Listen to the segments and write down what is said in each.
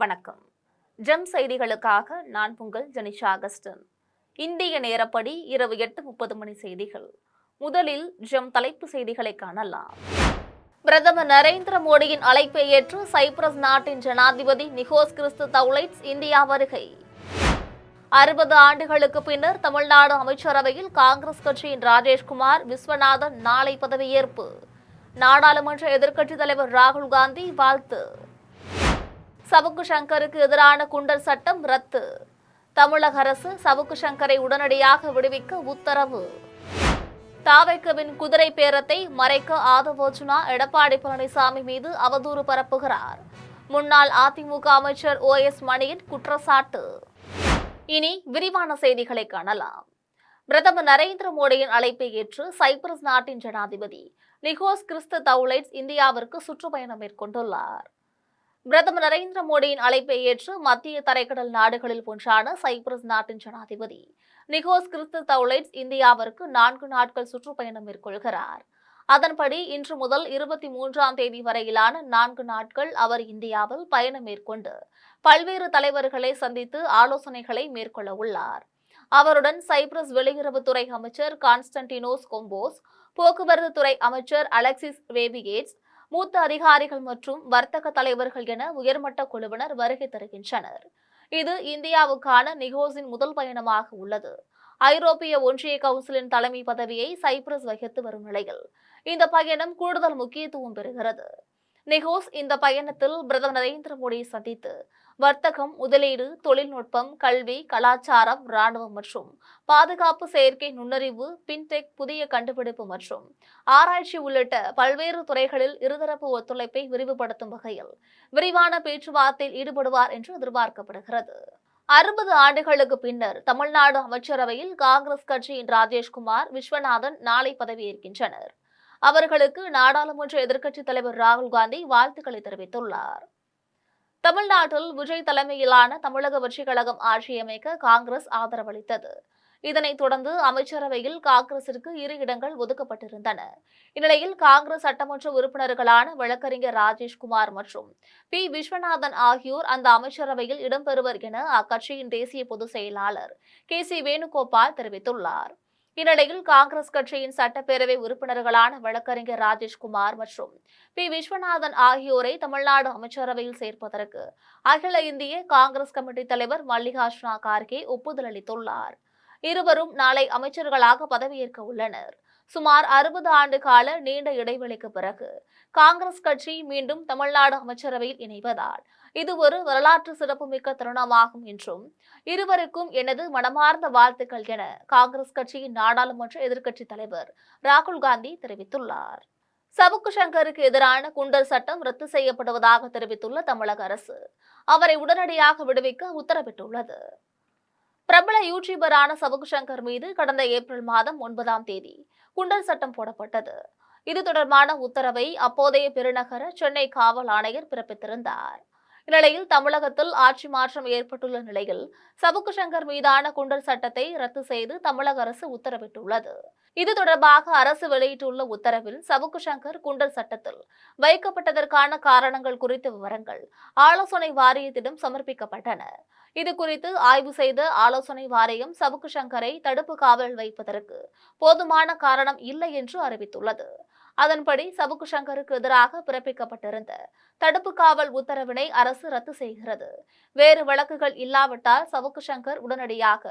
வணக்கம். ஜெம் செய்திகளுக்காக நான் உங்கள் ஜெனிஷா அகஸ்டன். இந்திய நேரப்படி இரவு 8:30 மணி செய்திகள். முதலில் ஜெம் தலைப்பு செய்திகளை காணலாம். பிரதமர் நரேந்திர மோடியின் அழைப்பை ஏற்று சைப்ரஸ் நாட்டின் ஜனாதிபதி நிகோஸ் கிறிஸ்தோவைட்ஸ் இந்தியா வருகை. 60 ஆண்டுகளுக்கு பின்னர் தமிழ்நாடு அமைச்சரவையில் காங்கிரஸ் கட்சியின் ராஜேஷ்குமார் விஸ்வநாதன் நாளை பதவியேற்பு. நாடாளுமன்ற எதிர்க்கட்சித் தலைவர் ராகுல் காந்தி வாழ்த்து. சவுக்கு சங்கருக்கு எதிரான குண்டர் சட்டம் ரத்து. தமிழக அரசு சவுக்கு சங்கரை உடனடியாக விடுவிக்க உத்தரவு. தாவேக்காவின் குதிரை பேரத்தை மறைக்க ஆதவர்ஜுனா எடப்பாடி பழனிசாமி மீது அவதூறு பரப்புகிறார். முன்னாள் அதிமுக அமைச்சர் OS மணியின் குற்றச்சாட்டு. இனி விரிவான செய்திகளை காணலாம். பிரதமர் நரேந்திர மோடியின் அழைப்பை ஏற்று சைப்ரஸ் நாட்டின் ஜனாதிபதி நிகோஸ் கிறிஸ்தோவைட்ஸ் இந்தியாவிற்கு சுற்றுப்பயணம் மேற்கொண்டுள்ளார். பிரதமர் நரேந்திர மோடியின் அழைப்பை ஏற்று மத்திய தரைக்கடல் நாடுகளில் ஒன்றான சைப்ரஸ் நாட்டின் ஜனாதிபதி நிகோஸ் கிறிஸ்தோவைட்ஸ் இந்தியாவிற்கு 4 நாட்கள் சுற்றுப்பயணம் மேற்கொள்கிறார். அதன்படி இன்று முதல் 23ஆம் தேதி வரையிலான 4 நாட்கள் அவர் இந்தியாவில் பயணம் மேற்கொண்டு பல்வேறு தலைவர்களை சந்தித்து ஆலோசனைகளை மேற்கொள்ள உள்ளார். அவருடன் சைப்ரஸ் வெளியுறவுத்துறை அமைச்சர் கான்ஸ்டன்டினோஸ் கோம்போஸ், போக்குவரத்து துறை அமைச்சர் அலெக்சிஸ் வேபிகேட்ஸ், மூத்த அதிகாரிகள் மற்றும் வர்த்தக தலைவர்கள் என உயர்மட்ட குழுவினர் வருகை தருகின்றனர். இது இந்தியாவுக்கான நிகோஸின் முதல் பயணமாக உள்ளது. ஐரோப்பிய ஒன்றிய கவுன்சிலின் தலைமை பதவியை சைப்ரஸ் வகித்து வரும் நிலையில் இந்த பயணம் கூடுதல் முக்கியத்துவம் பெறுகிறது. நிகோஸ் இந்த பயணத்தில் பிரதமர் நரேந்திர மோடியை சந்தித்து வர்த்தகம், முதலீடு, தொழில்நுட்பம், கல்வி, கலாச்சாரம், ராணுவம் மற்றும் பாதுகாப்பு, செயற்கை நுண்ணறிவு, பின்டெக், புதிய கண்டுபிடிப்பு மற்றும் ஆராய்ச்சி உள்ளிட்ட பல்வேறு துறைகளில் இருதரப்பு ஒத்துழைப்பை விரிவுபடுத்தும் வகையில் விரிவான பேச்சுவார்த்தையில் ஈடுபடுவார் என்று எதிர்பார்க்கப்படுகிறது. 60 ஆண்டுகளுக்கு பின்னர் தமிழ்நாடு அமைச்சரவையில் காங்கிரஸ் கட்சியின் ராஜேஷ்குமார், விஸ்வநாதன் நாளை பதவியேற்கின்றனர். அவர்களுக்கு நாடாளுமன்ற எதிர்க்கட்சித் தலைவர் ராகுல் காந்தி வாழ்த்துக்களை தெரிவித்துள்ளார். தமிழ்நாட்டில் விஜய் தலைமையிலான தமிழக வெற்றிக் கழகம் ஆட்சியமைக்க காங்கிரஸ் ஆதரவளித்தது. இதனைத் தொடர்ந்து அமைச்சரவையில் காங்கிரசிற்கு 2 இடங்கள் ஒதுக்கப்பட்டிருந்தன. இந்நிலையில் காங்கிரஸ் சட்டமன்ற உறுப்பினர்களான வழக்கறிஞர் ராஜேஷ்குமார் மற்றும் பி. விஸ்வநாதன் ஆகியோர் அந்த அமைச்சரவையில் இடம்பெறுவர் என அக்கட்சியின் தேசிய பொதுச் செயலாளர் KC வேணுகோபால் தெரிவித்துள்ளார். இந்நிலையில் காங்கிரஸ் கட்சியின் சட்டப்பேரவை உறுப்பினர்களான வழக்கறிஞர் ராஜேஷ்குமார் மற்றும் பி. விஸ்வநாதன் ஆகியோரை தமிழ்நாடு அமைச்சரவையில் சேர்ப்பதற்கு அகில இந்திய காங்கிரஸ் கமிட்டி தலைவர் மல்லிகார்ஜுனா கார்கே ஒப்புதல் அளித்துள்ளார். இருவரும் நாளை அமைச்சர்களாக பதவியேற்க உள்ளனர். சுமார் 60 ஆண்டு கால நீண்ட இடைவெளிக்கு பிறகு காங்கிரஸ் கட்சி மீண்டும் தமிழ்நாடு அமைச்சரவையில் இணைவதால் இது ஒரு வரலாற்று சிறப்புமிக்க தருணமாகும் என்றும் இருவருக்கும் எனது மனமார்ந்த வாழ்த்துக்கள் என காங்கிரஸ் கட்சியின் நாடாளுமன்ற எதிர்க்கட்சித் தலைவர் ராகுல் காந்தி தெரிவித்துள்ளார். சவுக்கு சங்கருக்கு எதிரான குண்டர் சட்டம் ரத்து செய்யப்படுவதாக தெரிவித்துள்ள தமிழக அரசு அவரை உடனடியாக விடுவிக்க உத்தரவிட்டுள்ளது. பிரபல யூடியூபரான சவுக்கு சங்கர் மீது கடந்த ஏப்ரல் மாதம் 9ஆம் தேதி குண்டர் சட்டம் போடப்பட்டது. இது தொடர்பான உத்தரவை அப்போதைய பெருநகர சென்னை காவல் ஆணையர் பிறப்பித்திருந்தார். இந்நிலையில் தமிழகத்தில் ஆட்சி மாற்றம் ஏற்பட்டுள்ள நிலையில் சவுக்கு சங்கர் மீதான குண்டர் சட்டத்தை ரத்து செய்து தமிழக அரசு உத்தரவிட்டுள்ளது. இது தொடர்பாக அரசு வெளியிட்டுள்ள உத்தரவில் சவுக்கு சங்கர் குண்டர் சட்டத்தில் வைக்கப்பட்டதற்கான காரணங்கள் குறித்த விவரங்கள் ஆலோசனை வாரியத்திடம் சமர்ப்பிக்கப்பட்டன. இது குறித்து ஆய்வு செய்த ஆலோசனை வாரியம் சவுக்கு சங்கரை தடுப்பு காவல் வைப்பதற்கு போதுமான காரணம் இல்லை என்று அறிவித்துள்ளது. அதன்படி சவுக்கு சங்கருக்கு எதிராக பிறப்பிக்கப்பட்டிருந்த தடுப்பு காவல் உத்தரவினை அரசு ரத்து செய்கிறது. வேறு வழக்குகள் இல்லாவிட்டால் சவுக்கு சங்கர் உடனடியாக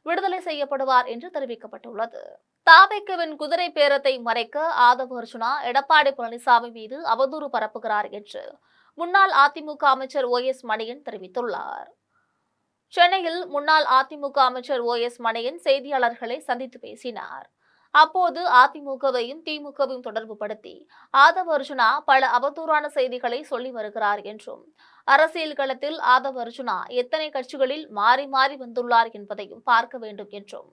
விடுதலை செய்யப்படுவார் என்று தெரிவிக்கப்பட்டுள்ளது. தாவேக்காவின் குதிரை பேரத்தை மறைக்க ஆதவர்ஜுனா எடப்பாடி பழனிசாமி மீது அவதூறு பரப்புகிறார் என்று முன்னாள் அதிமுக அமைச்சர் OS மணியன் தெரிவித்துள்ளார். சென்னையில் முன்னாள் அதிமுக அமைச்சர் OS மணியன் செய்தியாளர்களை சந்தித்து பேசினார். அப்போது அதிமுகவையும் திமுகவையும் தொடர்பு படுத்தி ஆதவர்ஜுனா பல அவதூறான செய்திகளை சொல்லி வருகிறார் என்றும் அரசியல் களத்தில் ஆதவர்ஜுனா எத்தனை கட்சிகளில் மாறி மாறி வந்துள்ளார் என்பதையும் பார்க்க வேண்டும் என்றும்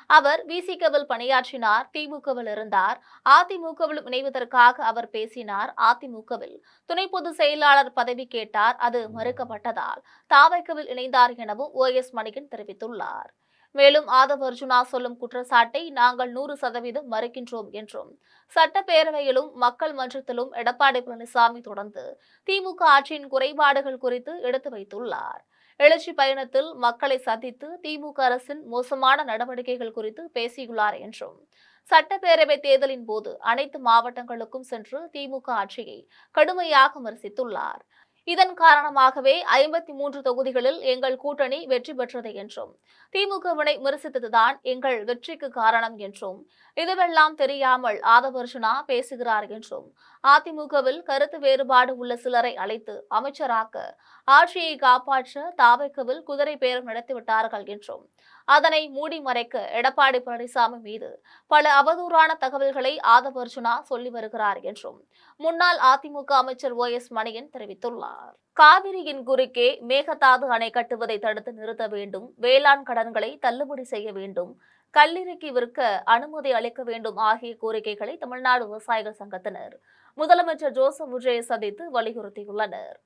அவர் விசிகவில் பணியாற்றினார், திமுகவில் இருந்தார், அதிமுகவில் இணைவதற்காக அவர் பேசினார், அதிமுகவில் துணை பொதுச் செயலாளர் பதவி கேட்டார், அது மறுக்கப்பட்டதால் தாவேக்காவில் இணைந்தார் எனவும் OS மணியன் தெரிவித்துள்ளார். மேலும் ஆதவ் அர்ஜுனா சொல்லும் குற்றச்சாட்டை நாங்கள் 100% மறுக்கின்றோம் என்றும் சட்டப்பேரவையிலும் மக்கள் மன்றத்திலும் எடப்பாடி பழனிசாமி தொடர்ந்து திமுக ஆட்சியின் குறைபாடுகள் குறித்து எடுத்து வைத்துள்ளார். எழுச்சி பயணத்தில் மக்களை சந்தித்து திமுக அரசின் மோசமான நடவடிக்கைகள் குறித்து பேசியுள்ளார் என்றும் சட்டப்பேரவை தேர்தலின் போது அனைத்து மாவட்டங்களுக்கும் சென்று திமுக ஆட்சியை கடுமையாக விமர்சித்துள்ளார். இதன் காரணமாகவே 53 தொகுதிகளில் எங்கள் கூட்டணி வெற்றி பெற்றது என்றும் திமுகவினை விமர்சித்ததுதான் எங்கள் வெற்றிக்கு காரணம் என்றும் இதுவெல்லாம் தெரியாமல் ஆதவ் அர்ஜுனா பேசுகிறார் என்றும் அதிமுகவில் கருத்து வேறுபாடு உள்ள சிலரை அழைத்து அமைச்சராக்க ஆட்சியை காப்பாற்ற தாவைக்கவில் குதிரை பேரம் நடத்திவிட்டார்கள் என்றும் அதனை மூடி மறைக்க எடப்பாடி பழனிசாமி மீது பல அவதூறான தகவல்களை ஆதவ் அர்ஜுனா சொல்லி வருகிறார் என்றும் முன்னாள் அதிமுக அமைச்சர் OS மணியன் தெரிவித்துள்ளார். காவிரியின் குறுக்கே மேகதாது அணை கட்டுவதை தடுத்து நிறுத்த வேண்டும், வேளாண் கடன்களை தள்ளுபடி செய்ய வேண்டும், கல்லிறக்கி விற்க அனுமதி அளிக்க வேண்டும் ஆகிய கோரிக்கைகளை தமிழ்நாடு விவசாயிகள் சங்கத்தினர் முதலமைச்சர் ஜோசப் விஜயை சந்தித்து வலியுறுத்தியுள்ளனர்.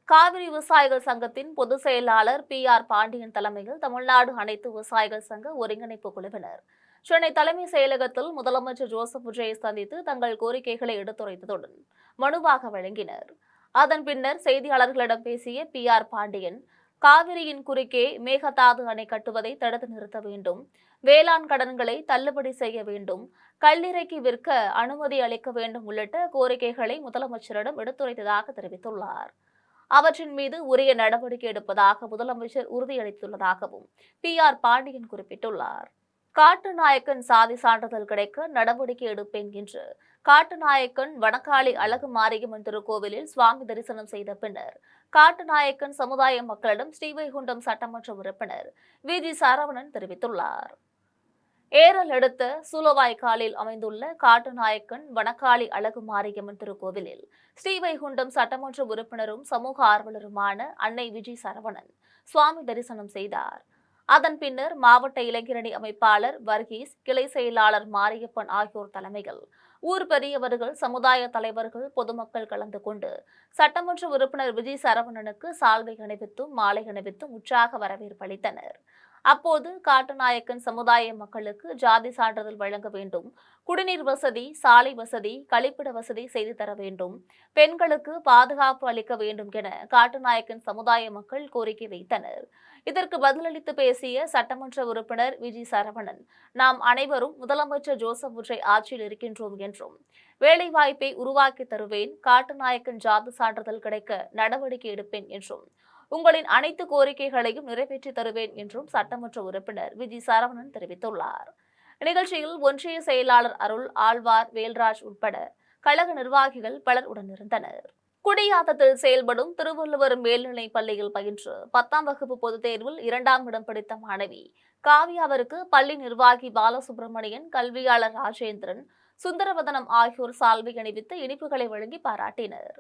காவிரி விவசாயிகள் சங்கத்தின் பொதுச் செயலாளர் PR பாண்டியன் தலைமையில் தமிழ்நாடு அனைத்து விவசாயிகள் சங்க ஒருங்கிணைப்பு குழுவினர் சென்னை தலைமை செயலகத்தில் முதலமைச்சர் ஜோசப் விஜயை சந்தித்து தங்கள் கோரிக்கைகளை எடுத்துரைத்ததுடன் மனுவாக வழங்கினர். அதன் பின்னர் செய்தியாளர்களிடம் பேசிய PR பாண்டியன், காவிரியின் குறுக்கே மேகதாது அணை கட்டுவதை தடுத்து நிறுத்த வேண்டும், வேளாண் கடன்களை தள்ளுபடி செய்ய வேண்டும், கல்லிறக்கி விற்க அனுமதி அளிக்க வேண்டும் உள்ளிட்ட கோரிக்கைகளை முதலமைச்சரிடம் எடுத்துரைத்ததாக தெரிவித்துள்ளார். அவற்றின் மீது உரிய நடவடிக்கை எடுப்பதாக முதலமைச்சர் உறுதியளித்துள்ளதாகவும் PR பாண்டியன் குறிப்பிட்டுள்ளார். காட்டுநாயக்கன் சாதி சான்றிதழ் கிடைக்க நடவடிக்கை எடுப்பேன் என்று காட்டுநாயக்கன் வனக்காளி அழகு மாரியம்மன் திருக்கோவிலில் சுவாமி தரிசனம் செய்த பின்னர் காட்டுநாயக்கன் சமுதாய மக்களிடம் ஸ்ரீவைகுண்டம் சட்டமன்ற உறுப்பினர் VG சரவணன் தெரிவித்துள்ளார். ஏரல் அடுத்த சூலவாய்க்காலில் அமைந்துள்ள காட்டுநாயக்கன் வனக்காளி அழகு மாரியம்மன் திருக்கோவிலில் ஸ்ரீவைகுண்டம் சட்டமன்ற உறுப்பினரும் சமூக ஆர்வலருமான அன்னை VG சரவணன் சுவாமி தரிசனம் செய்தார். அதன் பின்னர் மாவட்ட இளைஞரணி அமைப்பாளர் வர்கீஸ், கிளை செயலாளர் மாரியப்பன் ஆகியோர் தலைமையில் ஊர் பெரியவர்கள், சமுதாய தலைவர்கள், பொதுமக்கள் கலந்து கொண்டு சட்டமன்ற உறுப்பினர் VG சரவணனுக்கு சால்வை அணிவித்தும் மாலை அணிவித்தும் உற்சாக வரவேற்பு அளித்தனர். அப்போது காட்டுநாயக்கன் சமுதாய மக்களுக்கு ஜாதி சான்றிதழ் வழங்க வேண்டும், குடிநீர் வசதி, சாலை வசதி, கழிப்பிட வசதி செய்து தர வேண்டும், பெண்களுக்கு பாதுகாப்பு அளிக்க வேண்டும் என காட்டுநாயக்கன் சமுதாய மக்கள் கோரிக்கை வைத்தனர். இதற்கு பதிலளித்து பேசிய சட்டமன்ற உறுப்பினர் VG சரவணன், நாம் அனைவரும் முதலமைச்சர் ஜோசப் விஜய் ஆட்சியில் இருக்கின்றோம் என்றும் வேலைவாய்ப்பை உருவாக்கி தருவேன், காட்டுநாயக்கன் ஜாதி சான்றிதழ் கிடைக்க நடவடிக்கை எடுப்பேன் என்றும் உங்களின் அனைத்து கோரிக்கைகளையும் நிறைவேற்றி தருவேன் என்றும் சட்டமன்ற உறுப்பினர் VG சரவணன் தெரிவித்துள்ளார். நிகழ்ச்சியில் ஒன்றிய செயலாளர் அருள், ஆழ்வார், வேல்ராஜ் உட்பட கழக நிர்வாகிகள் பலர் உடனிருந்தனர். குடியாத்தத்தில் செயல்படும் திருவள்ளுவர் மேல்நிலைப் பள்ளியில் பயின்று 10ஆம் வகுப்பு பொதுத் தேர்வில் 2ஆம் இடம் பிடித்த மாணவி காவியாவிற்கு பள்ளி நிர்வாகி பாலசுப்ரமணியன், கல்வியாளர் ராஜேந்திரன், சுந்தரவதனம் ஆகியோர் சால்வை அணிவித்து இனிப்புகளை வழங்கி பாராட்டினர்.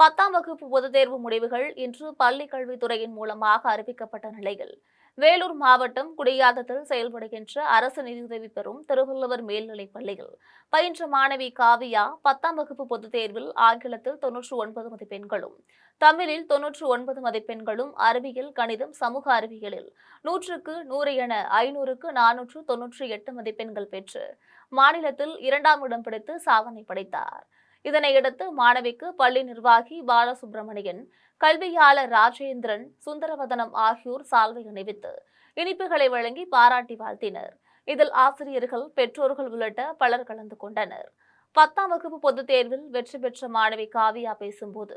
10ஆம் வகுப்பு பொதுத் தேர்வு முடிவுகள் இன்று பள்ளிக் கல்வித்துறையின் மூலமாக அறிவிக்கப்பட்ட நிலையில் வேலூர் மாவட்டம் குடியாத்தத்தில் செயல்படுகின்ற அரசு நிதியுதவி பெறும் திருவள்ளுவர் மேல்நிலைப் பள்ளியில் பயின்ற மாணவி காவியா 10ஆம் வகுப்பு பொதுத் தேர்வில் ஆங்கிலத்தில் 99 மதிப்பெண்களும், தமிழில் 99 மதிப்பெண்களும், அறிவியல், கணிதம், சமூக அறிவியலில் 100க்கு 100 என 500க்கு 498 மதிப்பெண்கள் பெற்று மாநிலத்தில் 2ஆம் இடம் பிடித்து சாதனை படைத்தார். இதனையடுத்து மாணவிக்கு பள்ளி நிர்வாகி பாலசுப்ரமணியன், கல்வியாளர் ராஜேந்திரன், சுந்தரவதனம் ஆகியோர் சால்வை அணிவித்து இனிப்புகளை வழங்கி பாராட்டி வாழ்த்தினர். இதில் ஆசிரியர்கள், பெற்றோர்கள் உள்ளிட்ட பலர் கலந்து கொண்டனர். 10ஆம் வகுப்பு பொதுத் தேர்வில் வெற்றி பெற்ற மாணவி காவியா பேசும்போது,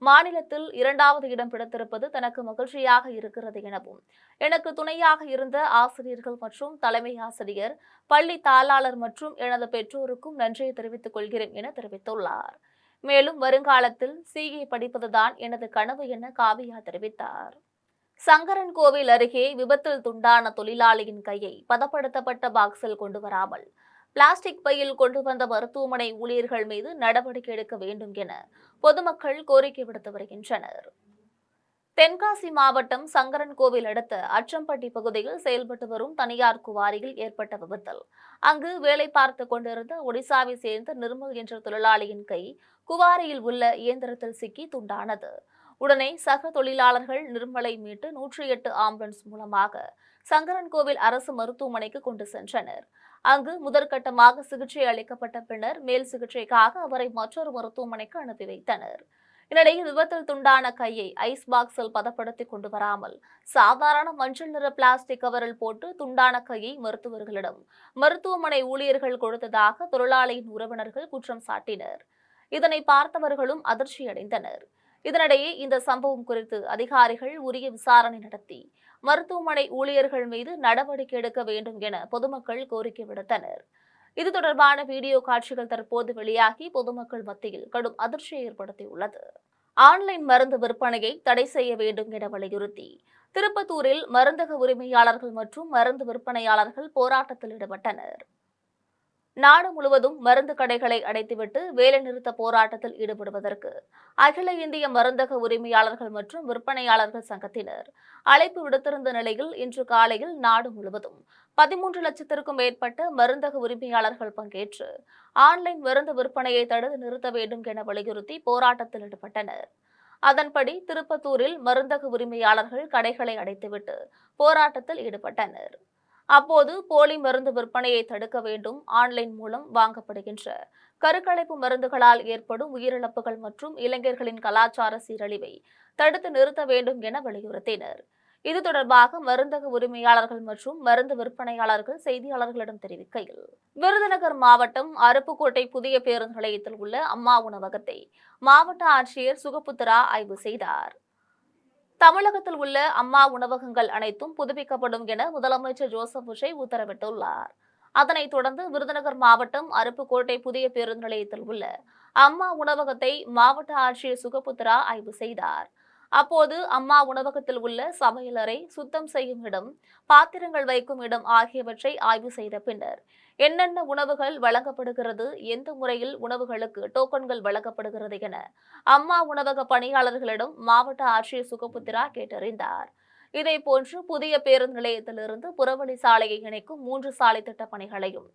மாநிலத்தில் 2வது இடம் பிடித்திருப்பது தனக்கு மகிழ்ச்சியாக இருக்கிறது எனவும், எனக்கு துணையாக இருந்த ஆசிரியர்கள் மற்றும் தலைமை ஆசிரியர், பள்ளி தாளாளர் மற்றும் எனது பெற்றோருக்கும் நன்றியை தெரிவித்துக் கொள்கிறேன் என தெரிவித்துள்ளார். மேலும் வருங்காலத்தில் CA படிப்பதுதான் எனது கனவு என காவியா தெரிவித்தார். சங்கரன் கோவில் அருகே விபத்தில் துண்டான தொழிலாளியின் கையை பதப்படுத்தப்பட்ட பாக்ஸில் கொண்டு வராமல் பிளாஸ்டிக் பையில் கொண்டு வந்த மருத்துவமனை ஊழியர்கள் மீது நடவடிக்கை எடுக்க வேண்டும் என பொதுமக்கள் கோரிக்கை விடுத்து வருகின்றனர். தென்காசி மாவட்டம் சங்கரன் கோவில் அடுத்த அச்சம்பட்டி பகுதியில் செயல்பட்டு வரும் தனியார் குவாரியில் ஏற்பட்ட விபத்தில் அங்கு வேலை பார்த்து கொண்டிருந்த ஒடிசாவை சேர்ந்த நிர்மல் என்ற தொழிலாளியின் கை குவாரியில் உள்ள இயந்திரத்தில் சிக்கி துண்டானது. உடனே சக தொழிலாளர்கள் நிர்மலை மீட்டு 108 ஆம்புலன்ஸ் மூலமாக சங்கரன்கோவில் அரசு மருத்துவமனைக்கு கொண்டு சென்றனர். அங்கு முதற்கட்டமாக சிகிச்சை அளிக்கப்பட்ட பின்னர் மேல் சிகிச்சைக்காக அவரை மற்றொரு மருத்துவமனைக்கு அனுப்பி வைத்தனர். இதனிடையே விபத்தில் துண்டான கையை ஐஸ் பாக்ஸில் பதப்படுத்தி கொண்டு வராமல் சாதாரண மஞ்சள் நிற பிளாஸ்டிக் கவரில் போட்டு துண்டான கையை மருத்துவர்களிடம் மருத்துவமனை ஊழியர்கள் கொடுத்ததாக தொழிலாளியின் உறவினர்கள் குற்றம் சாட்டினர். இதனை பார்த்தவர்களும் அதிர்ச்சியடைந்தனர். இதனிடையே இந்த சம்பவம் குறித்து அதிகாரிகள் உரிய விசாரணை நடத்தி மருத்துவமனை ஊழியர்கள் மீது நடவடிக்கை எடுக்க வேண்டும் என பொதுமக்கள் கோரிக்கை விடுத்தனர். இது தொடர்பான வீடியோ காட்சிகள் தற்போது வெளியாகி பொதுமக்கள் மத்தியில் கடும் அதிர்ச்சியை ஏற்படுத்தியுள்ளது. ஆன்லைன் மருந்து விற்பனையை தடை செய்ய வேண்டும் என வலியுறுத்தி திருப்பத்தூரில் மருந்தக உரிமையாளர்கள் மற்றும் மருந்து விற்பனையாளர்கள் போராட்டத்தில் ஈடுபட்டனர். நாடு முழுவதும் மருந்து கடைகளை அடைத்துவிட்டு வேலைநிறுத்த போராட்டத்தில் ஈடுபடுவதற்கு அகில இந்திய மருந்தக உரிமையாளர்கள் மற்றும் விற்பனையாளர்கள் சங்கத்தினர் அழைப்பு விடுத்திருந்த நிலையில் இன்று காலையில் நாடு முழுவதும் 13 லட்சத்திற்கும் மேற்பட்ட மருந்தக உரிமையாளர்கள் பங்கேற்று ஆன்லைன் மருந்து விற்பனையை தடுத்து நிறுத்த வேண்டும் என வலியுறுத்தி போராட்டத்தில் ஈடுபட்டனர். அதன்படி திருப்பத்தூரில் மருந்தக உரிமையாளர்கள் கடைகளை அடைத்துவிட்டு போராட்டத்தில் ஈடுபட்டனர். அப்போது போலி மருந்து விற்பனையை தடுக்க வேண்டும், ஆன்லைன் மூலம் வாங்கப்படுகின்ற கருக்கலைப்பு மருந்துகளால் ஏற்படும் உயிரிழப்புகள் மற்றும் இளைஞர்களின் கலாச்சார சீரழிவை தடுத்து நிறுத்த வேண்டும் என வலியுறுத்தினர். இது தொடர்பாக மருந்தக உரிமையாளர்கள் மற்றும் மருந்து விற்பனையாளர்கள் செய்தியாளர்களிடம் தெரிவிக்கையில், விருதுநகர் மாவட்டம் அருப்புக்கோட்டை புதிய பேருந்து நிலையத்தில் உள்ள அம்மா உணவகத்தை மாவட்ட ஆட்சியர் சுகபுத்ரா ஆய்வு செய்தார். தமிழகத்தில் உள்ள அம்மா உணவகங்கள் அனைத்தும் புதுப்பிக்கப்படும் என முதலமைச்சர் ஜோசப் விஜய் உத்தரவிட்டுள்ளார். அதனைத் தொடர்ந்து விருதுநகர் மாவட்டம் அருப்புக்கோட்டை புதிய பேருந்து நிலையத்தில் உள்ள அம்மா உணவகத்தை மாவட்ட ஆட்சியர் சுகபுத்ரா ஆய்வு செய்தார். அப்போது அம்மா உணவகத்தில் உள்ள சமையலறை, சுத்தம் செய்யும் இடம், பாத்திரங்கள் வைக்கும் இடம் ஆகியவற்றை ஆய்வு செய்த பின்னர் என்னென்ன உணவுகள் வழங்கப்படுகிறது, எந்த முறையில் உணவுகளுக்கு டோக்கன்கள் வழங்கப்படுகிறது என அம்மா உணவக பணியாளர்களிடம் மாவட்ட ஆட்சியர் சுகபுத்ரா கேட்டறிந்தார். இதேபோன்று புதிய பேருந்து நிலையத்திலிருந்து புறவழி சாலையை இணைக்கும் 3 சாலை திட்ட பணிகளையும்,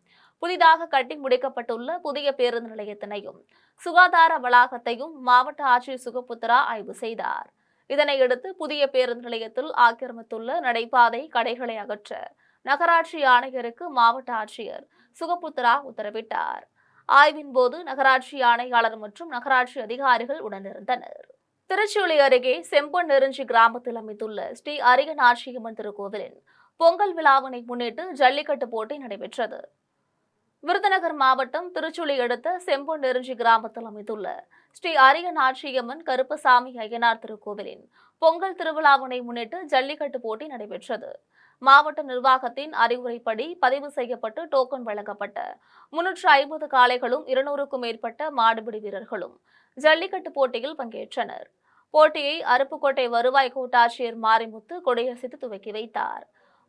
புதிதாக கட்டி முடிக்கப்பட்டுள்ள புதிய பேருந்து நிலையத்தினையும், சுகாதார வளாகத்தையும் மாவட்ட ஆட்சியர் சுகபுத்ரா ஆய்வு செய்தார். இதனையடுத்து புதிய பேருந்து நிலையத்தில் ஆக்கிரமித்துள்ள நடைபாதை, கடைகளை அகற்ற நகராட்சி ஆணையருக்கு மாவட்ட ஆட்சியர் சுகபுத்ரா உத்தரவிட்டார். ஆய்வின் போது நகராட்சி ஆணையாளர் மற்றும் நகராட்சி அதிகாரிகள் உடனிருந்தனர். திருச்சுழி அருகே செம்பொன் நெருஞ்சி கிராமத்தில் அமைந்துள்ள ஸ்ரீ அரியநாச்சியம்மன் திருக்கோவிலின் பொங்கல் விழாவினை முன்னிட்டு ஜல்லிக்கட்டு போட்டி நடைபெற்றது. விருதுநகர் மாவட்டம் திருச்சுழி அடுத்த செம்பொன் நெருஞ்சி கிராமத்தில் அமைந்துள்ள ஸ்ரீ அரியநாச்சியம்மன் கருப்பசாமி ஐயனார் திருக்கோவிலின் பொங்கல் திருவிழாவினை முன்னிட்டு ஜல்லிக்கட்டு போட்டி நடைபெற்றது. மாவட்ட நிர்வாகத்தின் அறிவுரைப்படி பதிவு செய்யப்பட்டு டோக்கன் வழங்கப்பட்ட 350 காளைகளும் 200க்கும் மேற்பட்ட மாடுபிடி வீரர்களும் ஜல்லிக்கட்டு போட்டியில் பங்கேற்றனர். போட்டியை அருப்புக்கோட்டை வருவாய் கோட்டாட்சியர் மாரிமுத்து கொடியசைத்து துவக்கி வைத்தார்.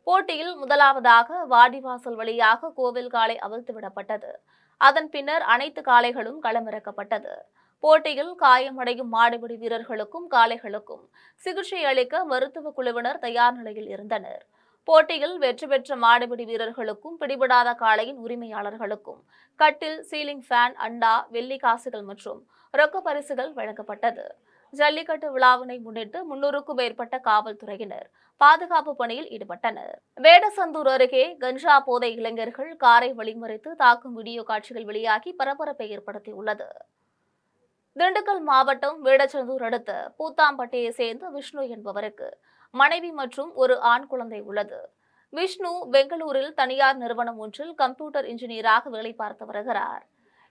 போட்டியில் முதலாவதாக வாடிவாசல் வழியாக கோவில் காளை அவிழ்த்து விடப்பட்டது. அதன் பின்னர் அனைத்து காளைகளும் களமிறக்கப்பட்டது. போட்டியில் காயமடையும் மாடுபிடி வீரர்களுக்கும் காளைகளுக்கும் சிகிச்சை அளிக்க மருத்துவ குழுவினர் தயார் நிலையில் இருந்தனர். போட்டியில் வெற்றி பெற்ற மாடுபிடி வீரர்களுக்கும் பிடிபடாத காளையின் உரிமையாளர்களுக்கும் கட்டில், சீலிங் ஃபேன், அண்டா, வெள்ளி காசுகள் மற்றும் ரொக்க பரிசுகள் வழங்கப்பட்டது. ஜல்லிக்கட்டு விழாவினை முன்னிட்டு 300க்கும் மேற்பட்ட காவல்துறையினர் பாதுகாப்பு பணியில் ஈடுபட்டனர். வேடசந்தூர் அருகே கஞ்சா போதை இளைஞர்கள் காரை வழிமறித்து தாக்கும் வீடியோ காட்சிகள் வெளியாகி பரபரப்பை ஏற்படுத்தியுள்ளது. திண்டுக்கல் மாவட்டம் வேடச்சந்தூர் அடுத்த பூத்தாம்பட்டியை சேர்ந்த விஷ்ணு என்பவருக்கு மனைவி மற்றும் ஒரு ஆண் குழந்தை உள்ளது. விஷ்ணு பெங்களூரில் தனியார் நிறுவனம் ஒன்றில் கம்ப்யூட்டர் இன்ஜினியராக வேலை பார்த்து வருகிறார்.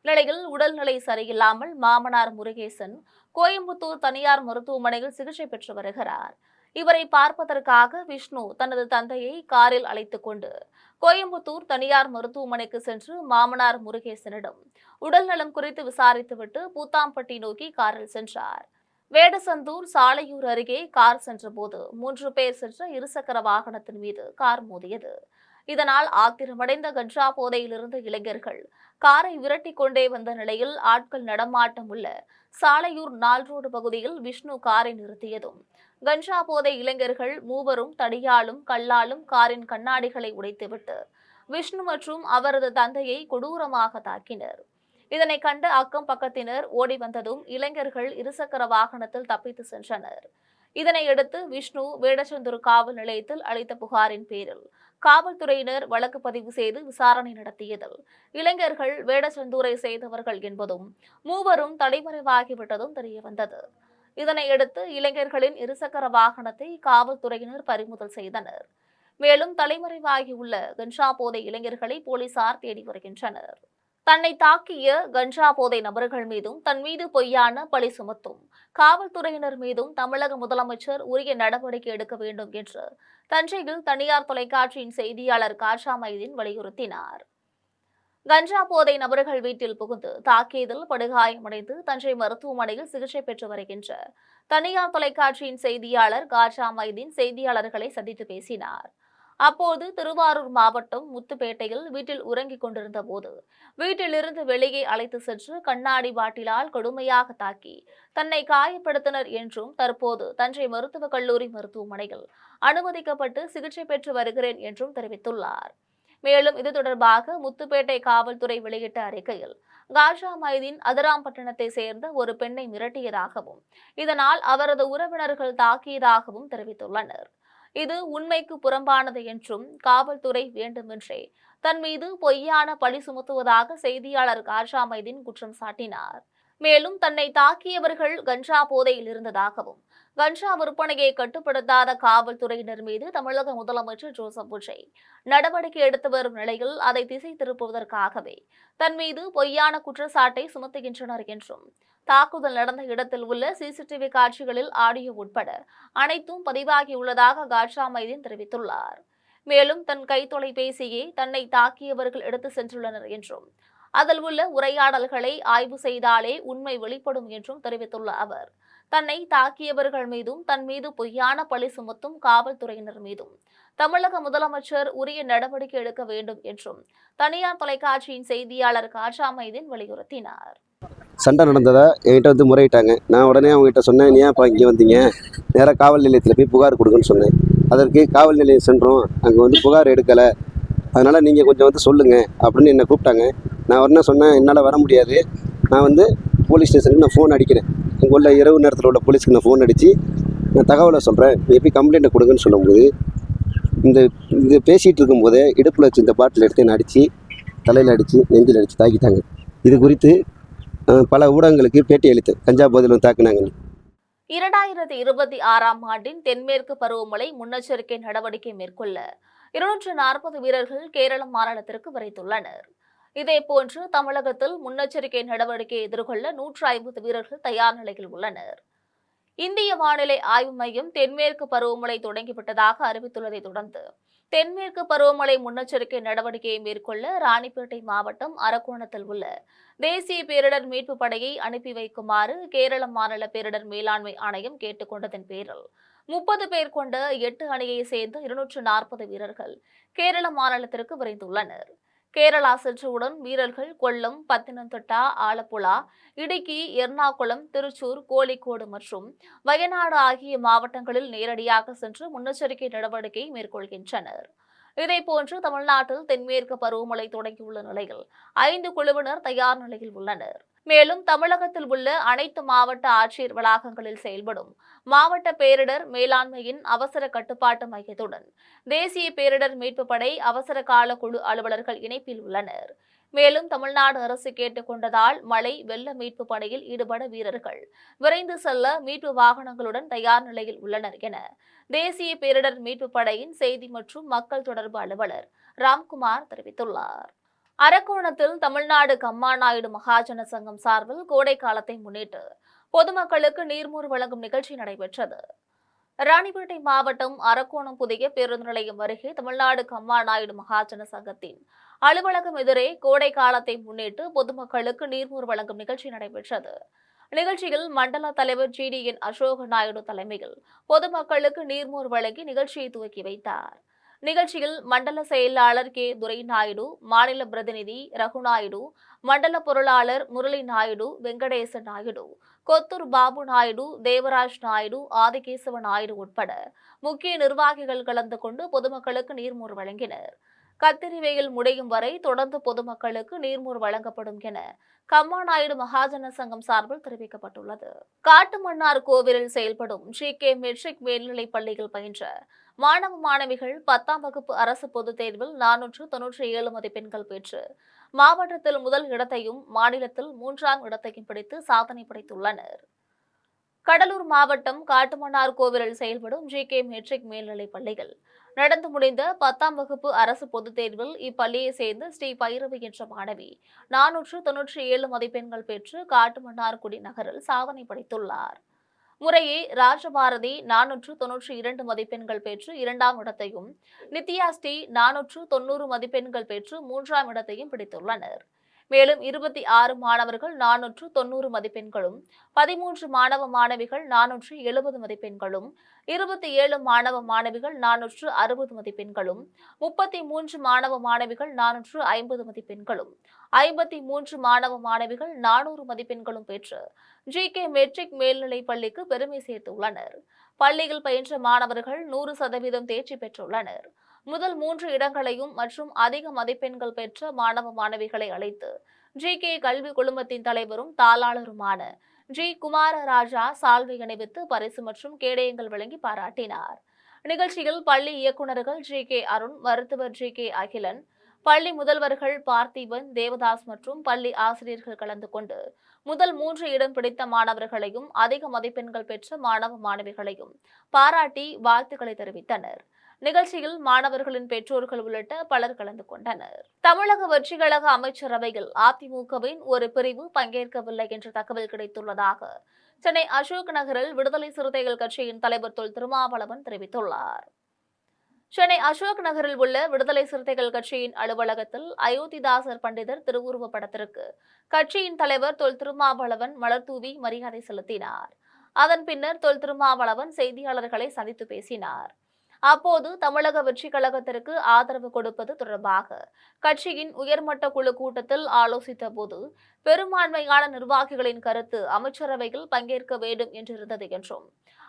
நிலையில் உடல்நிலை சரியில்லாமல் மாமனார் முருகேசன் கோயம்புத்தூர் தனியார் மருத்துவமனையில் சிகிச்சை பெற்று வருகிறார். இவரை பார்ப்பதற்காக விஷ்ணு தனது தந்தையை காரில் அழைத்துக் கொண்டு கோயம்புத்தூர் தனியார் மருத்துவமனைக்கு சென்று மாமனார் முருகேசனிடம் உடல்நலம் குறித்து விசாரித்துவிட்டு பூத்தாம்பட்டி நோக்கி காரில் சென்றார். வேடசந்தூர் சாலையூர் அருகே கார் சென்றபோது 3 பேர் சென்ற இருசக்கர வாகனத்தின் மீது கார் மோதியது. இதனால் ஆத்திரமடைந்த கஞ்சா போதையில் இருந்த இளைஞர்கள் காரை விரட்டி கொண்டே வந்த நிலையில் ஆட்கள் நடமாட்டம் உள்ள சாலையூர் 4 ரோடு பகுதியில் விஷ்ணு காரை நிறுத்தியதும் கஞ்சா போதை இளைஞர்கள் மூவரும் தடியாலும் கல்லாலும் காரின் கண்ணாடிகளை உடைத்துவிட்டு விஷ்ணு மற்றும் அவரது தந்தையை கொடூரமாக தாக்கினர். இதனை கண்டு அக்கம் பக்கத்தினர் ஓடி வந்ததும் இளைஞர்கள் இருசக்கர வாகனத்தில் தப்பித்து சென்றனர். இதனையடுத்து விஷ்ணு வேடச்சந்தூர் காவல் நிலையத்தில் அளித்த புகாரின் பேரில் காவல்துறையினர் வழக்கு பதிவு செய்து விசாரணை நடத்தியதில் இளைஞர்கள் வேடச்சந்தூரை சேர்ந்தவர்கள் என்பதும் மூவரும் தலைமறைவாகிவிட்டதும் தெரியவந்தது. இதனையடுத்து இளைஞர்களின் இருசக்கர வாகனத்தை காவல்துறையினர் பறிமுதல் செய்தனர். மேலும் தலைமறைவாகியுள்ள கஞ்சா போதை இளைஞர்களை போலீசார் தேடி வருகின்றனர். தன்னை தாக்கிய கஞ்சா போதை நபர்கள் மீதும் தன் மீது பொய்யான பழி சுமத்தும் காவல்துறையினர் மீதும் தமிழக முதலமைச்சர் உரிய நடவடிக்கை எடுக்க வேண்டும் என்று தஞ்சையில் தனியார் தொலைக்காட்சியின் செய்தியாளர் காஷா மைதீன் வலியுறுத்தினார். கஞ்சா போதை நபர்கள் வீட்டில் புகுந்து தாக்கியதில் படுகாயமடைந்து தஞ்சை மருத்துவமனையில் சிகிச்சை பெற்று வருகின்ற தனியார் தொலைக்காட்சியின் செய்தியாளர் காஷா மைதீன் செய்தியாளர்களை சந்தித்து பேசினார். அப்போது திருவாரூர் மாவட்டம் முத்துப்பேட்டையில் வீட்டில் உறங்கிக் கொண்டிருந்த போது வீட்டிலிருந்து வெளியே அழைத்து சென்று கண்ணாடி பாட்டிலால் கொடுமையாக தாக்கி தன்னை காயப்படுத்தினர் என்றும் தற்போது தஞ்சை மருத்துவக் கல்லூரி மருத்துவமனையில் அனுமதிக்கப்பட்டு சிகிச்சை பெற்று வருகிறேன் என்றும் தெரிவித்துள்ளார். மேலும் இது தொடர்பாக முத்துப்பேட்டை காவல்துறை வெளியிட்ட அறிக்கையில் காஷா மைதீன் அதிராம்பட்டினத்தை சேர்ந்த ஒரு பெண்ணை மிரட்டியதாகவும் இதனால் அவரது உறவினர்கள் தாக்கியதாகவும் தெரிவித்துள்ளனர். இது உண்மைக்கு புறம்பானது என்றும் காவல்துறை வேண்டுமென்றே தன் மீது பொய்யான பழி சுமத்துவதாக செய்தியாளர் காஷா மைதீன் குற்றம் சாட்டினார். மேலும் தன்னை தாக்கியவர்கள் கஞ்சா போதையில் இருந்ததாகவும் கஞ்சா விற்பனையை கட்டுப்படுத்தாத காவல்துறையினர் மீது தமிழக முதலமைச்சர் ஜோசப் விஜய் நடவடிக்கை எடுத்து வரும் நிலையில் அதை திசை திருப்புவதற்காகவே தன் மீது பொய்யான குற்றச்சாட்டை சுமத்துகின்றனர் என்றும் தாக்குதல் நடந்த இடத்தில் உள்ள சிசிடிவி காட்சிகளில் ஆடியோ உட்பட அனைத்தும் பதிவாகியுள்ளதாக காஷா மைதீன் தெரிவித்துள்ளார். மேலும் தன் கைத்தொலைபேசியை தன்னை தாக்கியவர்கள் எடுத்து சென்றுள்ளனர் என்றும் அதில் உள்ள உரையாடல்களை ஆய்வு செய்தாலே உண்மை வெளிப்படும் என்றும் தெரிவித்துள்ள அவர் தன்னை தாக்கியவர்கள் மீதும் தன் மீது பொய்யான பழி சுமத்தும் காவல்துறையினர் மீதும் தமிழக முதலமைச்சர் உரிய நடவடிக்கை எடுக்க வேண்டும் என்றும் தனியார் தொலைக்காட்சியின் செய்தியாளர் காஷா மைதீன் வலியுறுத்தினார். சண்டை நடந்ததா என்கிட்ட வந்து முறையிட்டாங்க. நான் உடனே அவங்ககிட்ட சொன்னேன், நீ ஏன்ப்பா இங்கே வந்தீங்க, நேராக காவல் நிலையத்தில் போய் புகார் கொடுங்கன்னு சொன்னேன். அதற்கு காவல் நிலையம் சென்றோம், அங்கே வந்து புகார் எடுக்கலை, அதனால் நீங்கள் கொஞ்சம் வந்து சொல்லுங்கள் அப்படின்னு என்னை கூப்பிட்டாங்க. நான் உடனே சொன்னேன், என்னால் வர முடியாது, நான் வந்து போலீஸ் ஸ்டேஷனுக்கு நான் ஃபோன் அடிக்கிறேன், அங்கே உள்ள இரவு நேரத்தில் உள்ள போலீஸ்க்கு நான் ஃபோன் அடித்து நான் தகவலை சொல்கிறேன், நீ போய் கம்ப்ளைண்ட்டை கொடுங்கன்னு சொல்லும்போது இந்த பேசிகிட்டு இருக்கும்போதே இடுப்பில் வச்சு இந்த பாட்டில் எடுத்து என்னை அடித்து தலையில் அடித்து நெஞ்சில் அடித்து தாக்கிட்டாங்க. இது குறித்து பல ஊடகங்களுக்கு பேட்டி அளித்தேன், கஞ்சா போதையில் தாக்குனாங்க. 2026ஆம் ஆண்டின் தென்மேற்கு பருவமழை முன்னெச்சரிக்கை நடவடிக்கை மேற்கொள்ள 240 வீரர்கள் கேரள மாநிலத்திற்கு விரைந்துள்ளனர். இதேபோன்று தமிழகத்தில் முன்னெச்சரிக்கை நடவடிக்கையை எதிர்கொள்ள 150 வீரர்கள் தயார் நிலையில் உள்ளனர். இந்திய வானிலை ஆய்வு மையம் தென்மேற்கு பருவமழை தொடங்கிவிட்டதாக அறிவித்துள்ளதை தொடர்ந்து தென்மேற்கு பருவமழை முன்னெச்சரிக்கை நடவடிக்கையை மேற்கொள்ள ராணிப்பேட்டை மாவட்டம் அரக்கோணத்தில் உள்ள தேசிய பேரிடர் மீட்பு படையை அனுப்பி வைக்குமாறு கேரள மாநில பேரிடர் மேலாண்மை ஆணையம் கேட்டுக் கொண்டதன் பேரில் 30 பேர் கொண்ட 8 அணியை சேர்ந்த 240 வீரர்கள் கேரள மாநிலத்திற்கு விரைந்துள்ளனர். கேரளா சென்றவுடன் வீரர்கள் கொல்லம், பத்தனந்திட்டா, ஆலப்புழா, இடுக்கி, எர்ணாகுளம், திருச்சூர், கோழிக்கோடு மற்றும் வயநாடு ஆகிய மாவட்டங்களில் நேரடியாக சென்று முன்னெச்சரிக்கை நடவடிக்கை மேற்கொள்கின்றனர். இதேபோன்று தமிழ்நாட்டில் தென்மேற்கு பருவமழை தொடங்கியுள்ள நிலையில் 5 குழுவினர் தயார் நிலையில் உள்ளனர். மேலும் தமிழகத்தில் உள்ள அனைத்து மாவட்ட ஆட்சியர் வளாகங்களில் செயல்படும் மாவட்ட பேரிடர் மேலாண்மையின் அவசர கட்டுப்பாட்டு மையத்துடன் தேசிய பேரிடர் மீட்பு படை அவசர கால குழு அலுவலர்கள் இணைப்பில் உள்ளனர். மேலும் தமிழ்நாடு அரசு கேட்டுக் கொண்டதால் மழை வெள்ள மீட்பு பணியில் ஈடுபட வீரர்கள் விரைந்து செல்ல மீட்பு வாகனங்களுடன் தயார் நிலையில் உள்ளனர் என தேசிய பேரிடர் மீட்பு படையின் செய்தி மற்றும் மக்கள் தொடர்பு அலுவலர் ராம்குமார் தெரிவித்துள்ளார். அரக்கோணத்தில் தமிழ்நாடு கம்மாநாயுடு மகாஜன சங்கம் சார்பில் கோடை காலத்தை முன்னிட்டு பொதுமக்களுக்கு நீர்மோர் வழங்கும் நிகழ்ச்சி நடைபெற்றது. ராணிப்பேட்டை மாவட்டம் அரக்கோணம் புதிய பேருந்து நிலையம் அருகே தமிழ்நாடு கம்மாநாயுடு மகாஜன சங்கத்தின் அலுவலகம் எதிரே கோடை காலத்தை முன்னிட்டு பொதுமக்களுக்கு நீர்மோர் வழங்கும் நிகழ்ச்சி நடைபெற்றது. நிகழ்ச்சியில் மண்டல தலைவர் GDN அசோக நாயுடு தலைமையில் பொதுமக்களுக்கு நீர்மோர் வழங்கி நிகழ்ச்சியை துவக்கி வைத்தார். நிகழ்ச்சியில் மண்டல செயலாளர் கே துரை நாயுடு, மாநில பிரதிநிதி ரகுநாயுடு, மண்டல பொருளாளர் முரளி நாயுடு, வெங்கடேச நாயுடு, கொத்தூர் பாபு நாயுடு, தேவராஜ் நாயுடு, ஆதிகேசவ நாயுடு உட்பட முக்கிய நிர்வாகிகள் கலந்து கொண்டு பொதுமக்களுக்கு நீர்மோர் வழங்கினர். கத்திரி வெயில் முடியும் வரை தொடர்ந்து பொதுமக்களுக்கு நீர்மோர் வழங்கப்படும் என கம்மாநாயுடு மகாஜன சங்கம் சார்பில் தெரிவிக்கப்பட்டுள்ளது. காட்டுமன்னார் கோவிலில் செயல்படும் GK மெட்ரிக் மேல்நிலைப் பள்ளியில் பயின்ற மாணவ மாணவிகள் 10ஆம் வகுப்பு அரசு பொதுத் தேர்வில் 497 மதிப்பெண்கள் பெற்று மாவட்டத்தில் முதல் இடத்தையும் மாநிலத்தில் 3ஆம் இடத்தையும் பிடித்து சாதனை படைத்துள்ளனர். கடலூர் மாவட்டம் காட்டுமன்னார் கோவிலில் செயல்படும் GK மெட்ரிக் மேல்நிலைப் பள்ளிகள் நடந்து முடிந்த 10ஆம் வகுப்பு அரசு பொதுத் தேர்வில் இப்பள்ளியை சேர்ந்த ஸ்ரீ பைரவி என்ற மாணவி 497 மதிப்பெண்கள் பெற்று காட்டுமன்னார்குடி நகரில் சாதனை படைத்துள்ளார். முறையே ராஜபாரதி 492 மதிப்பெண்கள் பெற்று 2ஆம் இடத்தையும், நித்யா ஸ்ரீ 490 மதிப்பெண்கள் பெற்று 3ஆம் இடத்தையும் பிடித்துள்ளனர். மேலும் 26 மாணவர்கள் 490 மதிப்பெண்களும், 13 மாணவ மாணவிகள் 470 மதிப்பெண்களும், 27 மாணவ மாணவிகள் 460 மதிப்பெண்களும், 33 மாணவ மாணவிகள் 450 மதிப்பெண்களும், 53 மாணவ மாணவிகள் 400 மதிப்பெண்களும் பெற்று GK மெட்ரிக் மேல்நிலைப் பள்ளிக்கு பெருமை சேர்த்துள்ளனர். பள்ளியில் பயின்ற மாணவர்கள் 100% தேர்ச்சி பெற்றுள்ளனர். முதல் 3 இடங்களையும் மற்றும் அதிக மதிப்பெண்கள் பெற்ற மாணவ மாணவிகளை அழைத்து GK கல்வி குழுமத்தின் தலைவரும் தாளாளருமான G குமாரராஜா சால்வை அணிவித்து பரிசு மற்றும் கேடயங்கள் வழங்கி பாராட்டினார். நிகழ்ச்சியில் பள்ளி இயக்குநர்கள் GK அருண், மருத்துவர் GK அகிலன், பள்ளி முதல்வர்கள் பார்த்திபன், தேவதாஸ் மற்றும் பள்ளி ஆசிரியர்கள் கலந்து கொண்டு முதல் 3 இடம் பிடித்த மாணவர்களையும் அதிக மதிப்பெண்கள் பெற்ற மாணவ மாணவிகளையும் பாராட்டி வாழ்த்துக்களை தெரிவித்தனர். நிகழ்ச்சியில் மாணவர்களின் பெற்றோர்கள் உள்ளிட்ட பலர் கலந்து கொண்டனர். தமிழக வெற்றிக் கழக அமைச்சரவையில் அதிமுகவின் ஒரு பிரிவு பங்கேற்கவில்லை என்ற தகவல் கிடைத்துள்ளதாக சென்னை அசோக் நகரில் விடுதலை சிறுத்தைகள் கட்சியின் தலைவர் தொல் திருமாவளவன் தெரிவித்துள்ளார். சென்னை அசோக் நகரில் உள்ள விடுதலை சிறுத்தைகள் கட்சியின் அலுவலகத்தில் அயோத்திதாசர் பண்டிதர் திருவுருவ படத்திற்கு கட்சியின் தலைவர் தொல் திருமாவளவன் மலர்தூவி மரியாதை செலுத்தினார். அதன் பின்னர் தொல் திருமாவளவன் செய்தியாளர்களை சந்தித்து பேசினார். அப்போது தமிழக வெற்றிக் கழகத்திற்கு ஆதரவு கொடுப்பது தொடர்பாக கட்சியின் உயர்மட்ட குழு கூட்டத்தில் ஆலோசித்த போது பெரும்பான்மையான நிர்வாகிகளின் கருத்து அமைச்சரவையில் பங்கேற்க வேண்டும் என்றிருந்தது என்றும்,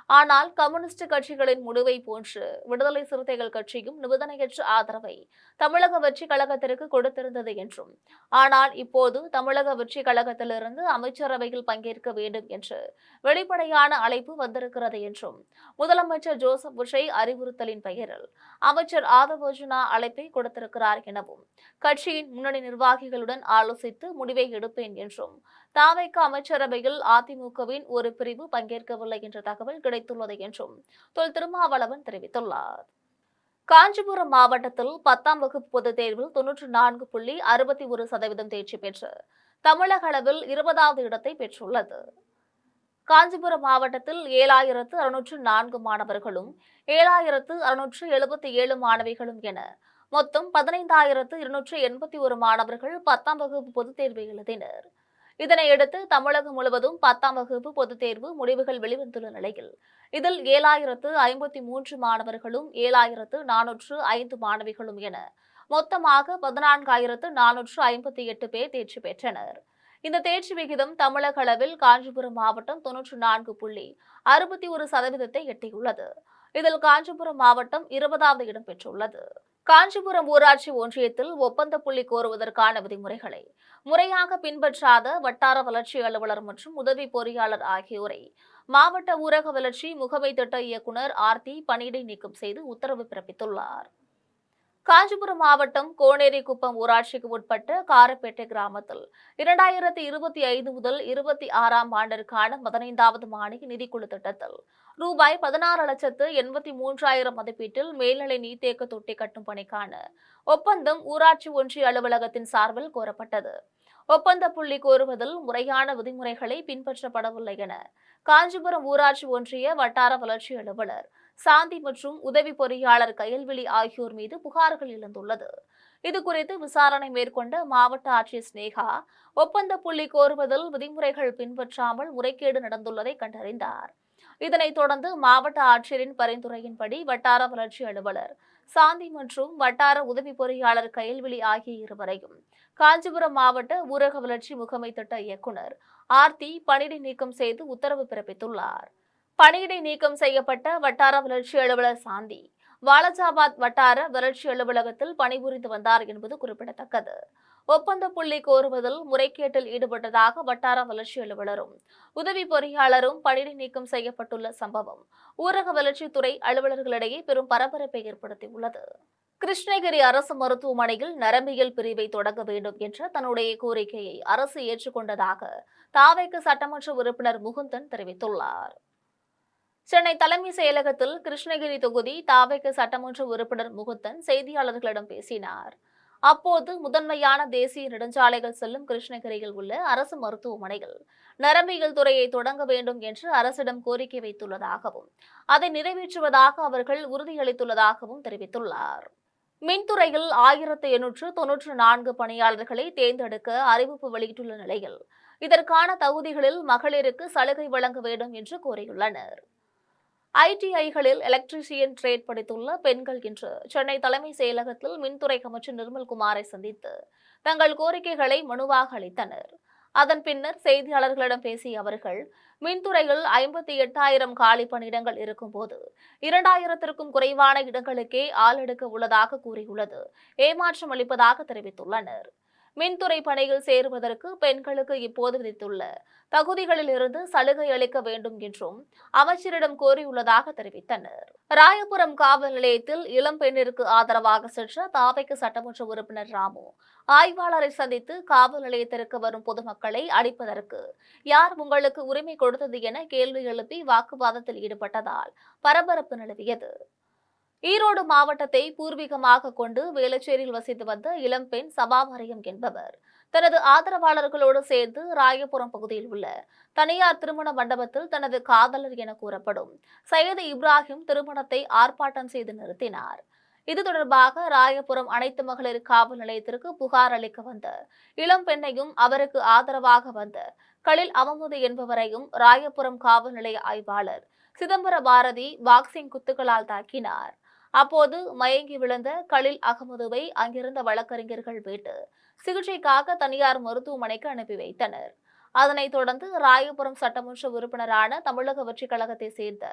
ஆனால் கம்யூனிஸ்ட் கட்சிகளின் முடிவை போன்று விடுதலை சிறுத்தைகள் கட்சியும் நிபந்தனையற்ற ஆதரவை தமிழக வெற்றிக் கழகத்திற்கு கொடுத்திருந்தது என்றும், ஆனால் இப்போது தமிழக வெற்றிக் கழகத்திலிருந்து அமைச்சரவையில் பங்கேற்க வேண்டும் என்று வெளிப்படையான அழைப்பு வந்திருக்கிறது என்றும், முதலமைச்சர் ஜோசப் விஜய் அறிவுறுத்தலின் பெயரில் அமைச்சர் ஆதவ் அர்ஜுனா அழைப்பை கொடுத்திருக்கிறார் எனவும், கட்சியின் முன்னணி நிர்வாகிகளுடன் ஆலோசித்து முடிவை எடுப்பேன் என்றும், தாவேகா அமைச்சரவையில் அதிமுகவின் ஒரு பிரிவு பங்கேற்கவில்லை என்ற தகவல் கிடைத்துள்ளது என்றும் தொல் திருமாவளவன் தெரிவித்துள்ளார். காஞ்சிபுரம் மாவட்டத்தில் 10ஆம் வகுப்பு பொதுத் தேர்வில் 94.61% தேர்ச்சி பெற்று தமிழக அளவில் 20வது இடத்தை பெற்றுள்ளது. காஞ்சிபுரம் மாவட்டத்தில் 7604 மாணவர்களும் 7677 மாணவிகளும் என மொத்தம் 15281 மாணவர்கள் 10ஆம் வகுப்பு பொதுத் தேர்வு எழுதினர். இதனையடுத்து தமிழகம் முழுவதும் 10ஆம் வகுப்பு பொதுத் தேர்வு முடிவுகள் வெளிவந்துள்ள நிலையில் இதில் 7053 மாணவர்களும் 7405 மாணவிகளும் என மொத்தமாக 14458 பேர் தேர்ச்சி பெற்றனர். இந்த தேர்ச்சி விகிதம் தமிழக அளவில் காஞ்சிபுரம் மாவட்டம் 94.61% எட்டியுள்ளது. இதில் காஞ்சிபுரம் மாவட்டம் 20வது இடம் பெற்றுள்ளது. காஞ்சிபுரம் ஊராட்சி ஒன்றியத்தில் ஒப்பந்த புள்ளி கோருவதற்கான விதிமுறைகளை முறையாக பின்பற்றாத வட்டார வளர்ச்சி அலுவலர் மற்றும் உதவி பொறியாளர் ஆகியோரை மாவட்ட ஊரக வளர்ச்சி முகமை திட்ட இயக்குநர் ஆர்த்தி பணியிடை நீக்கம் செய்து உத்தரவு பிறப்பித்துள்ளார். காஞ்சிபுரம் மாவட்டம் கோனேரிக்குப்பம் ஊராட்சிக்கு உட்பட்ட காரப்பேட்டை கிராமத்தில் 2025 முதல் 26ஆம் ஆண்டிற்கான 15வது மானிய நிதிக்குழு திட்டத்தில் ரூபாய் 16,83,000 மதிப்பீட்டில் மேல்நிலை நீர்த்தேக்க தொட்டி கட்டும் பணிக்கான ஒப்பந்தம் ஊராட்சி ஒன்றிய அலுவலகத்தின் சார்பில் கோரப்பட்டது. ஒப்பந்த புள்ளி கோருவதில் முறையான விதிமுறைகளை பின்பற்றப்படவில்லை என காஞ்சிபுரம் ஊராட்சி ஒன்றிய வட்டார வளர்ச்சி அலுவலர் சாந்தி மற்றும் உதவி பொறியாளர் கயல்விழி ஆகியோர் மீது புகார்கள் எழுந்துள்ளது. இதுகுறித்து விசாரணை மேற்கொண்ட மாவட்ட ஆட்சியர் ஸ்னேகா ஒப்பந்த புள்ளி கோருவதில் விதிமுறைகள் பின்பற்றாமல் முறைகேடு நடந்துள்ளதை கண்டறிந்தார். இதனைத் தொடர்ந்து மாவட்ட ஆட்சியரின் பரிந்துரையின்படி வட்டார வளர்ச்சி அலுவலர் சாந்தி மற்றும் வட்டார உதவி பொறியாளர் கயல்விழி ஆகிய இருவரையும் காஞ்சிபுரம் மாவட்ட ஊரக வளர்ச்சி முகமை திட்ட இயக்குநர் ஆர்த்தி பணியிடை நீக்கம் செய்து உத்தரவு பிறப்பித்துள்ளார். பணியிடை நீக்கம் செய்யப்பட்ட வட்டார வளர்ச்சி அலுவலர் சாந்தி வாலஜாபாத் வட்டார வறட்சி அலுவலகத்தில் பணிபுரிந்து வந்தார் என்பது குறிப்பிடத்தக்கது. ஒப்பந்த புள்ளி கோருவதில் முறைகேட்டில் ஈடுபட்டதாக வட்டார வளர்ச்சி அலுவலரும் உதவி பொறியாளரும் பணியிடை நீக்கம் செய்யப்பட்டுள்ள சம்பவம் ஊரக வளர்ச்சித்துறை அலுவலர்களிடையே பெரும் பரபரப்பை ஏற்படுத்தியுள்ளது. கிருஷ்ணகிரி அரசு மருத்துவமனையில் நரம்பியல் பிரிவை தொடங்க வேண்டும் என்ற தன்னுடைய கோரிக்கையை அரசு ஏற்றுக்கொண்டதாக தாவேக சட்டமன்ற உறுப்பினர் முகுந்தன் தெரிவித்துள்ளார். சென்னை தலைமை செயலகத்தில் கிருஷ்ணகிரி தொகுதி தாவேக சட்டமன்ற உறுப்பினர் முகுந்தன் செய்தியாளர்களிடம் பேசினார். அப்போது முதன்மையான தேசிய நெடுஞ்சாலைகள் செல்லும் கிருஷ்ணகிரியில் உள்ள அரசு மருத்துவமனையில் நரம்பியல் துறையை தொடங்க வேண்டும் என்று அரசிடம் கோரிக்கை வைத்துள்ளதாகவும் அதை நிறைவேற்றுவதாக அவர்கள் உறுதியளித்துள்ளதாகவும் தெரிவித்துள்ளார். மின்துறையில் 1894 பணியாளர்களை தேர்ந்தெடுக்க அறிவிப்பு வெளியிட்டுள்ள நிலையில் இதற்கான தகுதிகளில் மகளிருக்கு சலுகை வழங்க வேண்டும் என்று கோரியுள்ளனர். ஐடிஐகளில் எலக்ட்ரீஷியன் ட்ரேட் படித்துள்ள பெண்கள் இன்று சென்னை தலைமை செயலகத்தில் மின்துறை அமைச்சர் நிர்மல்குமாரை சந்தித்து தங்கள் கோரிக்கைகளை மனுவாக அளித்தனர். அதன் பின்னர் செய்தியாளர்களிடம் பேசிய அவர்கள், மின்துறையில் 58,000 காலி பணியிடங்கள் இருக்கும்போது 2,000க்கும் குறைவான இடங்களுக்கே ஆள் எடுக்க உள்ளதாக கூறியுள்ளது ஏமாற்றம் அளிப்பதாக தெரிவித்துள்ளனர். மின்துறை பணியில் சேருவதற்கு பெண்களுக்கு இப்போது விதித்துள்ள தகுதிகளில் இருந்து சலுகை அளிக்க வேண்டும் என்றும் அமைச்சரிடம் கோரியுள்ளதாக தெரிவித்தனர். ராயபுரம் காவல் நிலையத்தில் இளம் பெண்ணிற்கு ஆதரவாக சென்ற தாவேக சட்டமன்ற உறுப்பினர் ராமு ஆய்வாளரை சந்தித்து காவல் நிலையத்திற்கு வரும் பொதுமக்களை அடிப்பதற்கு யார் உங்களுக்கு உரிமை கொடுத்தது என கேள்வி எழுப்பி வாக்குவாதத்தில் ஈடுபட்டதால் பரபரப்பு நிலவியது. ஈரோடு மாவட்டத்தை பூர்வீகமாக கொண்டு வேளச்சேரியில் வசித்து வந்த இளம்பெண் சபாமரியம் என்பவர் தனது ஆதரவாளர்களோடு சேர்ந்து ராயபுரம் பகுதியில் உள்ள தனியார் திருமண மண்டபத்தில் தனது காதலர் என கூறப்படும் சையது இப்ராஹிம் திருமணத்தை ஆர்ப்பாட்டம் செய்து நிறுத்தினார். இது தொடர்பாக ராயபுரம் அனைத்து மகளிர் காவல் நிலையத்திற்கு புகார் அளிக்க வந்த இளம்பெண்ணையும் அவருக்கு ஆதரவாக வந்த கலில் அமமுது என்பவரையும் ராயபுரம் காவல் நிலைய ஆய்வாளர் சிதம்பர பாரதி பாக்ஸிங் குத்துக்களால் தாக்கினார். அப்போது மயங்கி விழுந்த கலில் அகமதுவை அங்கிருந்த வழக்கறிஞர்கள் மீட்டு சிகிச்சைக்காக தனியார் மருத்துவமனைக்கு அனுப்பி வைத்தனர். அதனைத் தொடர்ந்து ராயபுரம் சட்டமன்ற உறுப்பினரான தமிழக வெற்றிக் கழகத்தை சேர்ந்த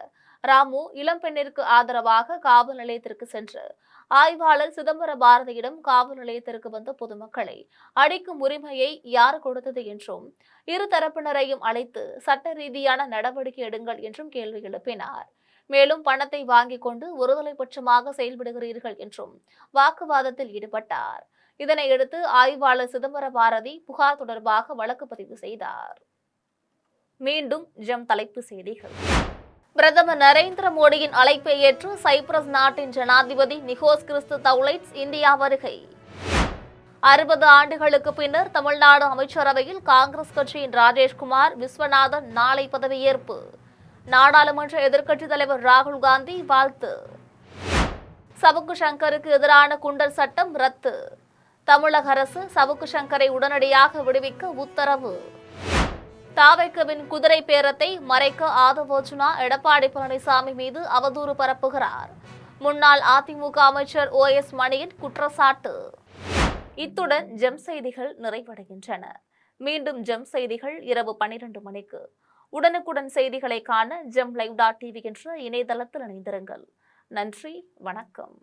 ராமு இளம்பெண்ணிற்கு ஆதரவாக காவல் நிலையத்திற்கு சென்று ஆய்வாளர் சிதம்பர பாரதியிடம் காவல் நிலையத்திற்கு வந்த பொதுமக்களை அடிக்கும் உரிமையை யார் கொடுத்தது என்றும் இரு தரப்பினரையும் அழைத்து சட்ட ரீதியான நடவடிக்கை எடுங்கள் என்றும் கேள்வி எழுப்பினார். மேலும் பணத்தை வாங்கிக் கொண்டு ஒருதலை பட்சமாக செயல்படுகிறீர்கள் என்றும் வாக்குவாதத்தில் ஈடுபட்டார். இதனையடுத்து ஆய்வாளர் சிதம்பர பாரதி புகார் தொடர்பாக வழக்கு பதிவு செய்தார். மீண்டும் தலைப்புச் செய்திகள். பிரதமர் நரேந்திர மோடியின் அழைப்பை ஏற்று சைப்ரஸ் நாட்டின் ஜனாதிபதி நிகோஸ் கிறிஸ்து தௌலைட்ஸ் இந்தியா வருகை. 60 ஆண்டுகளுக்கு பின்னர் தமிழ்நாடு அமைச்சரவையில் காங்கிரஸ் கட்சியின் ராஜேஷ்குமார் விஸ்வநாதன் நாளை பதவியேற்பு. நாடாளுமன்ற எதிர்க்கட்சித் தலைவர் ராகுல் காந்தி வாழ்த்து. சவுக்கு சங்கருக்கு எதிரான குண்டர் சட்டம் ரத்து. தமிழக அரசு சவுக்கு சங்கரை உடனடியாக விடுவிக்க உத்தரவு. தாவேகவின் குதிரை பேரத்தை மறைக்க ஆதவோஜனா எடப்பாடி பழனிசாமி மீது அவதூறு பரப்புகிறார். முன்னாள் அதிமுக அமைச்சர் OS மணியின் குற்றச்சாட்டு. இத்துடன் செய்திகள் நிறைவடைகின்றன. மீண்டும் செய்திகள் இரவு 12 மணிக்கு. உடனுக்குடன் செய்திகளை காண GemLive.tv என்ற இணையதளத்தில் இணைந்திருங்கள். நன்றி, வணக்கம்.